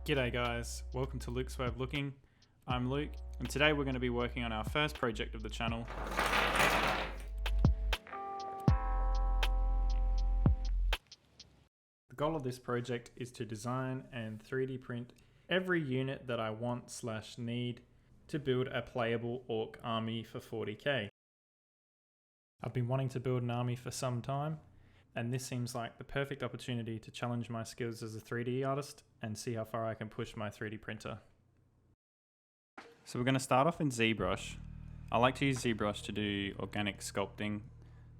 G'day guys, welcome to Luke's Way of Looking. I'm Luke, and today we're going to be working on our first project of the channel. The goal of this project is to design and 3D print every unit that I want/need to build a playable Ork army for 40k. I've been wanting to build an army for some time, and this seems like the perfect opportunity to challenge my skills as a 3D artist and see how far I can push my 3D printer. So we're going to start off in Zbrush. I like to use Zbrush to do organic sculpting,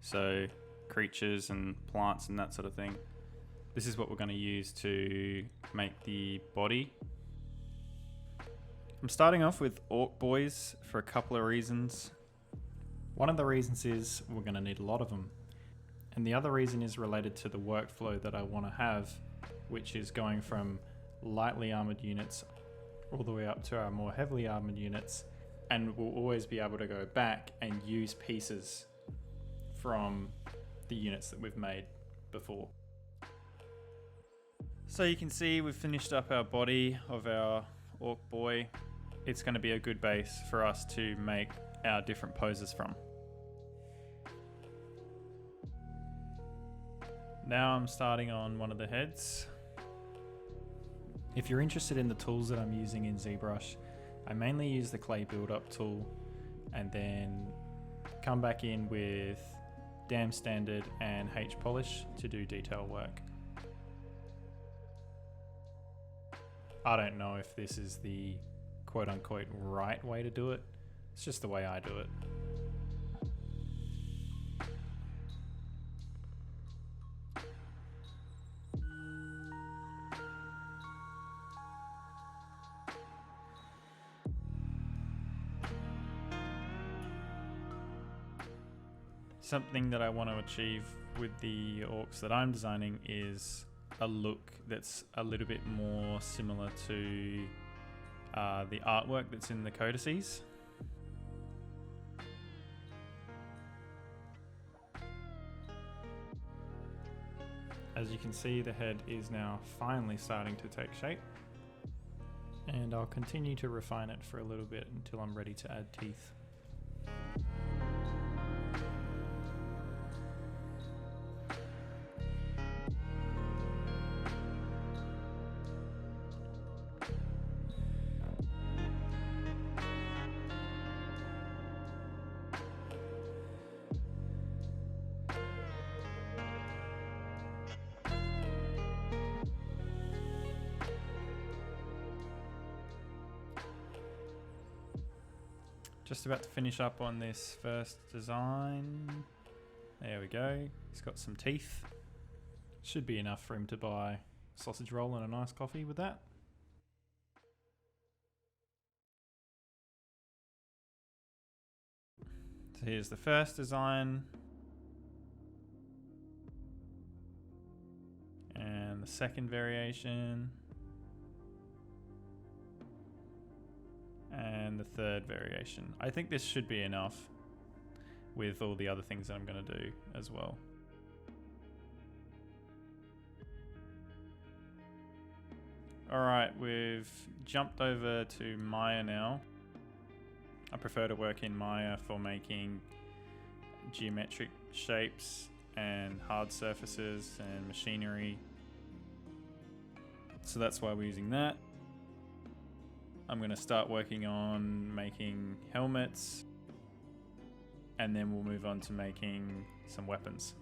so creatures and plants and that sort of thing. This is what we're going to use to make the body. I'm starting off with Ork Boyz for a couple of reasons. One of the reasons is we're going to need a lot of them. And the other reason is related to the workflow that I want to have, which is going from lightly armored units all the way up to our more heavily armored units, and we'll always be able to go back and use pieces from the units that we've made before. So you can see we've finished up our body of our Ork boy. It's going to be a good base for us to make our different poses from. Now I'm starting on one of the heads. If you're interested in the tools that I'm using in Zbrush, I mainly use the clay build-up tool and then come back in with Dam Standard and H Polish to do detail work. I don't know if this is the quote-unquote right way to do it. It's just the way I do it. Something that I want to achieve with the orcs that I'm designing is a look that's a little bit more similar to the artwork that's in the codices. As you can see, the head is now finally starting to take shape, and I'll continue to refine it for a little bit until I'm ready to add teeth. Just about to finish up on this first design. There we go. He's got some teeth. Should be enough for him to buy a sausage roll and a nice coffee with that. So here's the first design. And the second variation. And the third variation. I think this should be enough with all the other things that I'm going to do as well. Alright, we've jumped over to Maya now. I prefer to work in Maya for making geometric shapes and hard surfaces and machinery. So that's why we're using that. I'm going to start working on making helmets, and then we'll move on to making some weapons.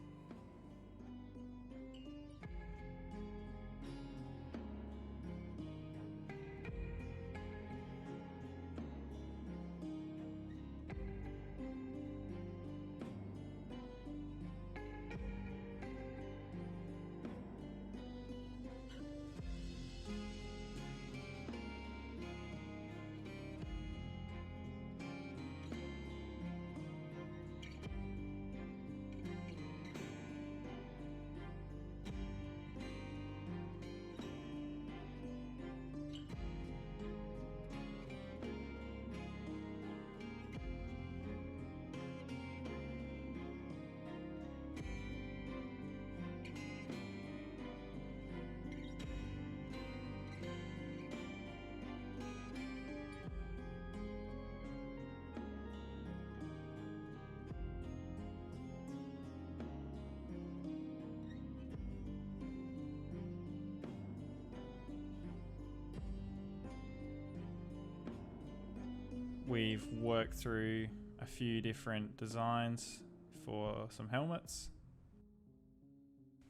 we've worked through a few different designs for some helmets.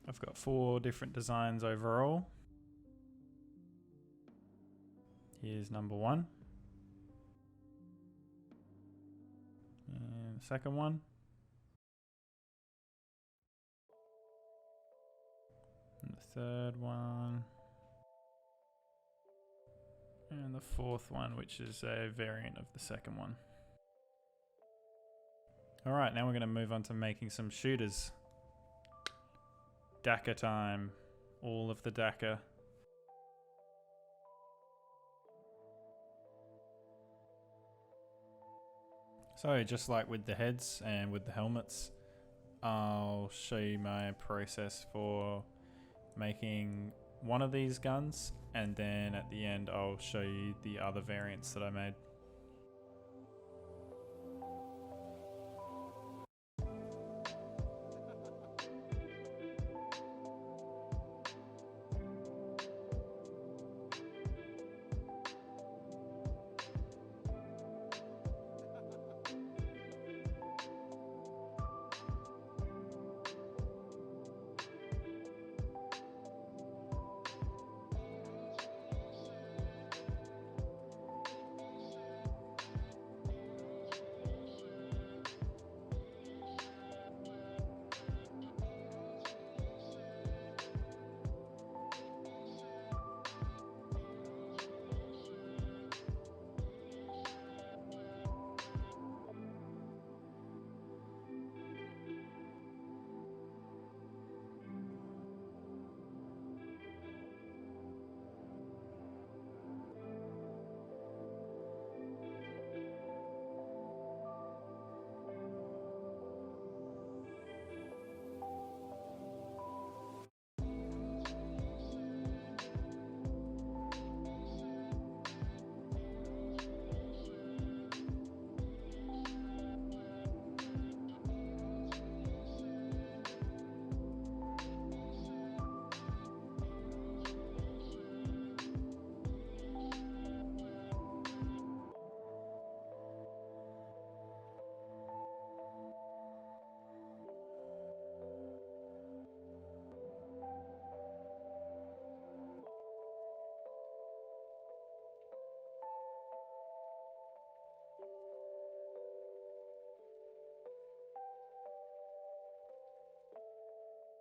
I've got 4 different designs overall. Here's number 1. And the second one. And the third one. And the fourth one, which is a variant of the second one. Alright, now we're going to move on to making some shooters. Dakka time. All of the Dakka. So just like with the heads and with the helmets, I'll show you my process for making one of these guns, and then at the end I'll show you the other variants that I made.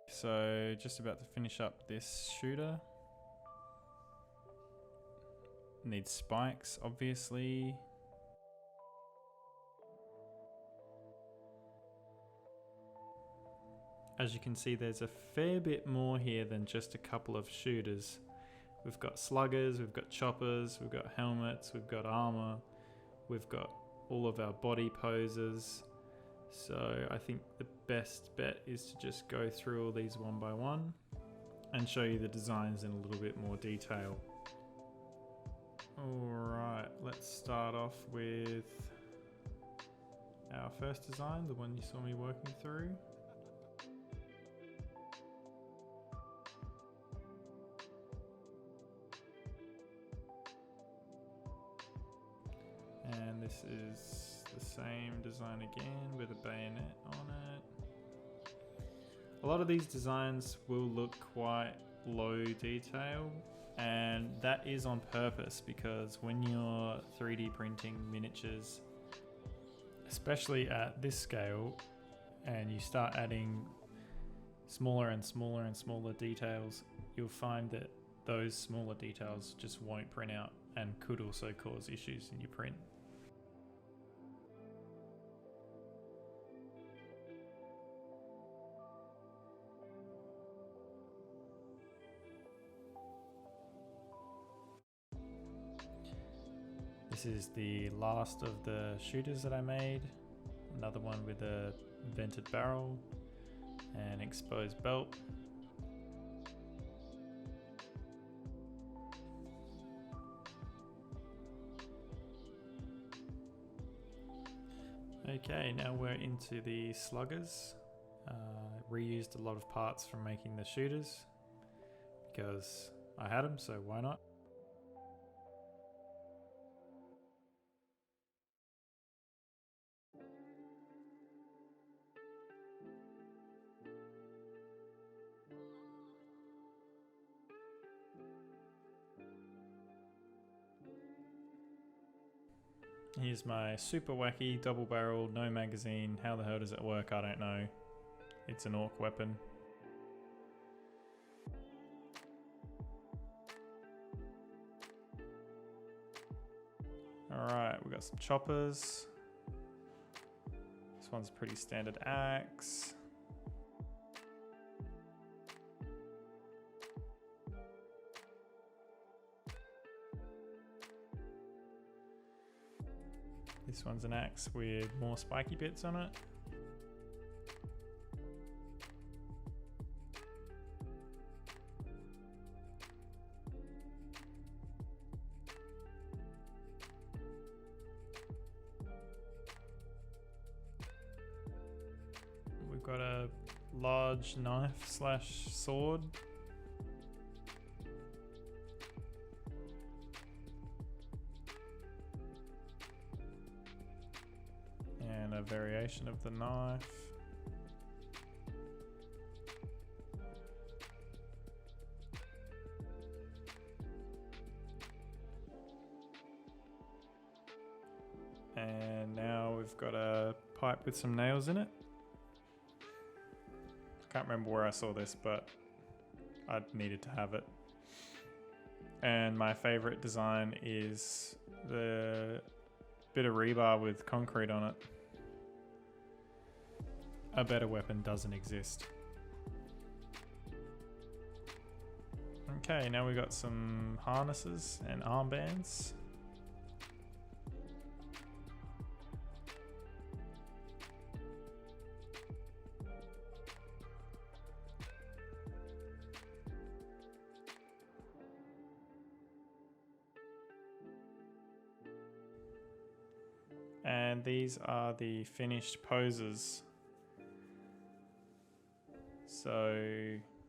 So just about to finish up this shooter. Needs spikes, obviously. As you can see, there's a fair bit more here than just a couple of shooters. We've got sluggers, we've got choppers, we've got helmets, we've got armor, we've got all of our body poses. So I think the best bet is to just go through all these one by one and show you the designs in a little bit more detail. Alright, let's start off with our first design, the one you saw me working through. And this is the same design again with a bayonet on it. A lot of these designs will look quite low detail, and that is on purpose because when you're 3D printing miniatures, especially at this scale, and you start adding smaller and smaller and smaller details, you'll find that those smaller details just won't print out and could also cause issues in your print. This is the last of the shooters that I made. Another one with a vented barrel and exposed belt. Okay, now we're into the sluggers. Reused a lot of parts from making the shooters because I had them, so why not? here's my super wacky double barrel, no magazine. How the hell does it work? I don't know. It's an orc weapon. Alright, we got some choppers. This one's a pretty standard axe. This one's an axe with more spiky bits on it. We've got a large knife slash sword. And a variation of the knife. And now we've got a pipe with some nails in it. I can't remember where I saw this, but I needed to have it. And my favorite design is the bit of rebar with concrete on it. A better weapon doesn't exist. Okay, now we've got some harnesses and armbands. And these are the finished poses. So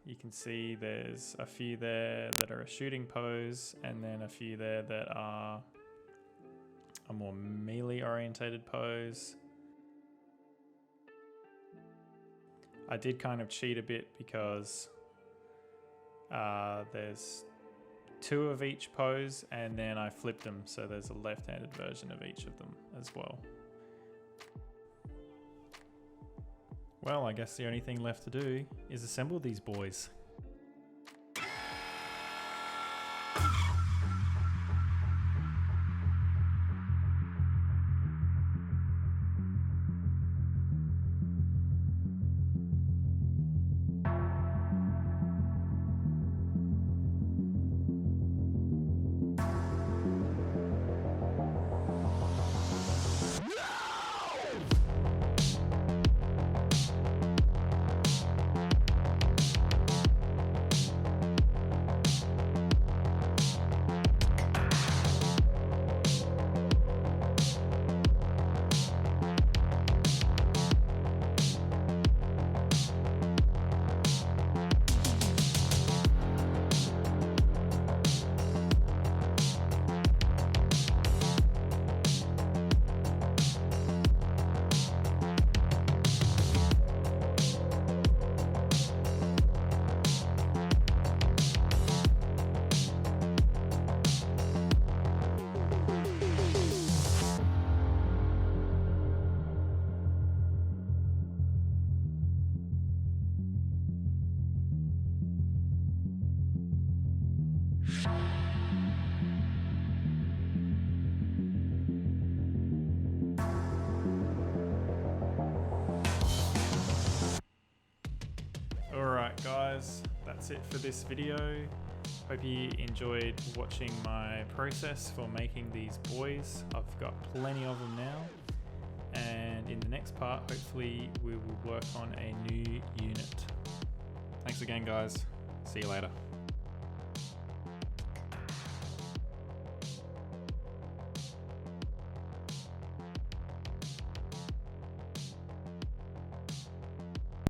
you can see there's a few there that are a shooting pose, and then a few there that are a more melee orientated pose. I did kind of cheat a bit because there's two of each pose, and then I flipped them, so there's a left-handed version of each of them as well. Well, I guess the only thing left to do is assemble these boys. Alright guys, that's it for this video. Hope you enjoyed watching my process for making these boys. I've got plenty of them now, and in the next part hopefully we will work on a new unit. Thanks again guys, see you later.